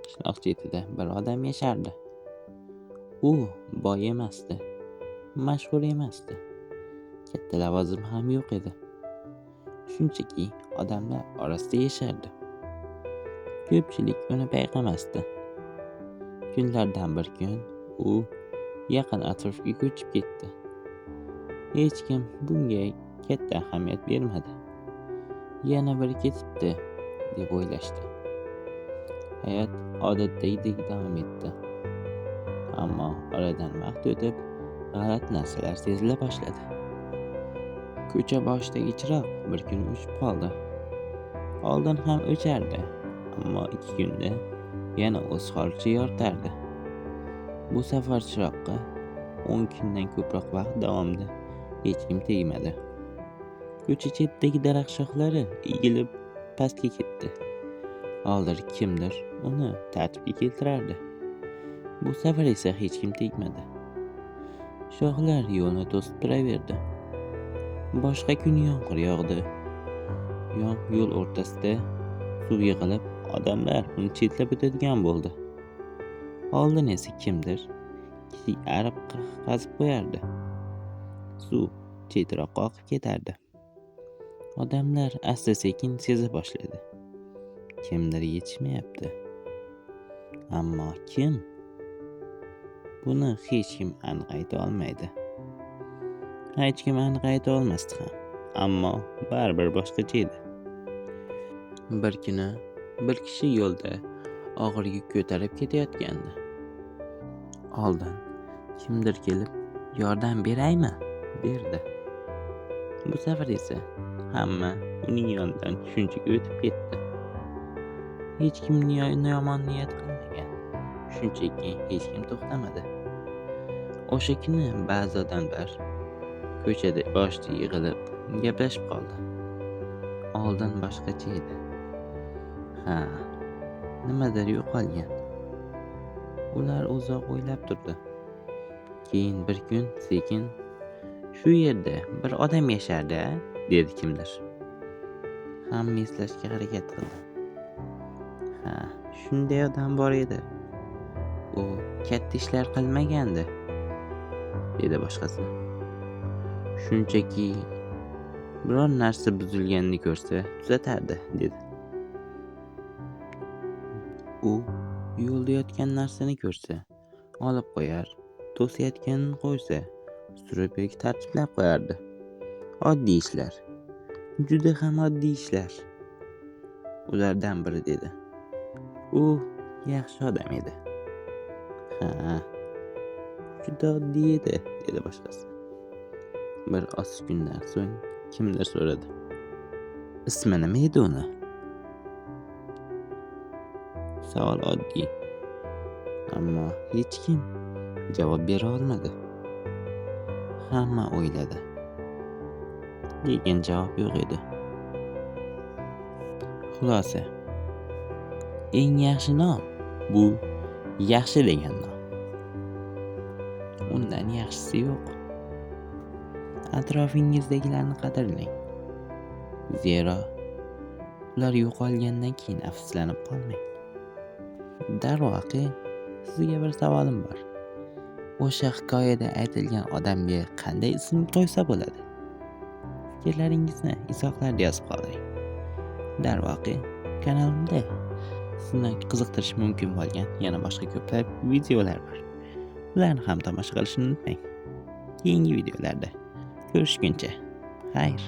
Qishloq chetida bir odam yashardi. U boy emasdi, mashhur emasdi, katta lavozim ham yo'q edi. Shunchaki odamlar orasida yashardi. Ko'pchilik uni payqamasdi. Kunlardan bir kun u yaqin atrofga ko'chib ketdi. Hech kim bunga katta ahamiyat bermadi. Yana biri ketibdi deb o'ylashdi. Hayot odatdagidek davom etdi. Ammo oradan vaqt o'tib, g'alati narsalar sezila boshladi. Ko'cha boshidagi chiroq bir kun o'chib qoldi. Oldin ham o'chardi, ammo 2 kunda yana o'z holicha yoritardi. Bu safar chiroqqa 10 kundan ko'proq vaqt davomida hech kim tegmadi. Ko'cha chetidagi daraxt shoxlari egilib pastga ketdi. Hozir kimdir uni tartibga keltirardi. Bu safar esa hech kim tegmadi. Shoxlar yo'lni to'sib turaverdi. Boshqa kuni yomg'ir yog'di. Yo'l o'rtasida suv yig'ilib, odamlar uni chetlab o'tadigan bo'ldi. Oldin esa kimdir kichik ariq qazib qo'yardi. Suv chetroqqa oqib ketardi. Odamlar asta-sekin seza boshladi. Kimdir yetishmayapti. Ammo kim? Buni hech kim aniq ayta olmaydi. Hech kim aniq ayta olmasdi ham. Ammo baribir boshqacha edi. Bir kuni bir kishi yo'lda og'ir yuk ko'tarib ketayotgandi. Oldin kimdir kelib, "Yordam beraymi?" derdi. Bu safar esa hamma uning yonidan shunchaki o'tib ketdi. Hech kim yomon niyat qilmagan. Shunchaki hech kim to'xtamadi. O'sha kuni ba'zi odamlar ko'chada boshida yig'ilib gaplashib qoldi. Oldin boshqacha edi. Nimadir yo'qolgan. Ular uzoq o'ylab turdi. Keyin bir kun sekin "Shu yerda bir odam yashardi", dedi kimdir. Hamma eslashga harakat qildi. Shunday odam bor edi. U katta ishlar qilmagandi, dedi boshqasi. Shunchaki biror narsa buzilganini ko'rsa tuzatardi, dedi. U yo'lda yotgan narsani ko'rsa olib qo'yar, to'sayotganini qo'ysa surib yoki tartiblab qo'yardi. Oddiy ishlar. Juda ham oddiy ishlar. Ulardan biri dedi. U yaxshi odam edi. Juda oddiy edi, dedi boshqasi. Bir oz kundan so'ng kimdir so'radi. Ismi nima edi uni? Savol oddiy. Ammo hech kim javob bera olmadi. Hamma o'yladi. Lekin javob yo'q edi. Xulosa. Eng yaxshi nom bu yaxshi degan nom. Undan yaxshisi yo'q. Atrofingizdagilarni qadrlang. Zero ular yo'qolgandan keyin afsuslanib qolmang. Darvoqe, sizga bir savolim bor. O'sha hikoyada aytilgan odamga qanday ism qo'ysa bo'ladi? Fikrlaringizni izohlarda yozib qoldiring. Darvoqe, kanalimda sizni qiziqtirishi mumkin bo'lgan yana boshqa ko'plab videolar bor. Ularni ham tomosha qilishni unutmang. Keyingi videolarda ko'rishguncha, xayr.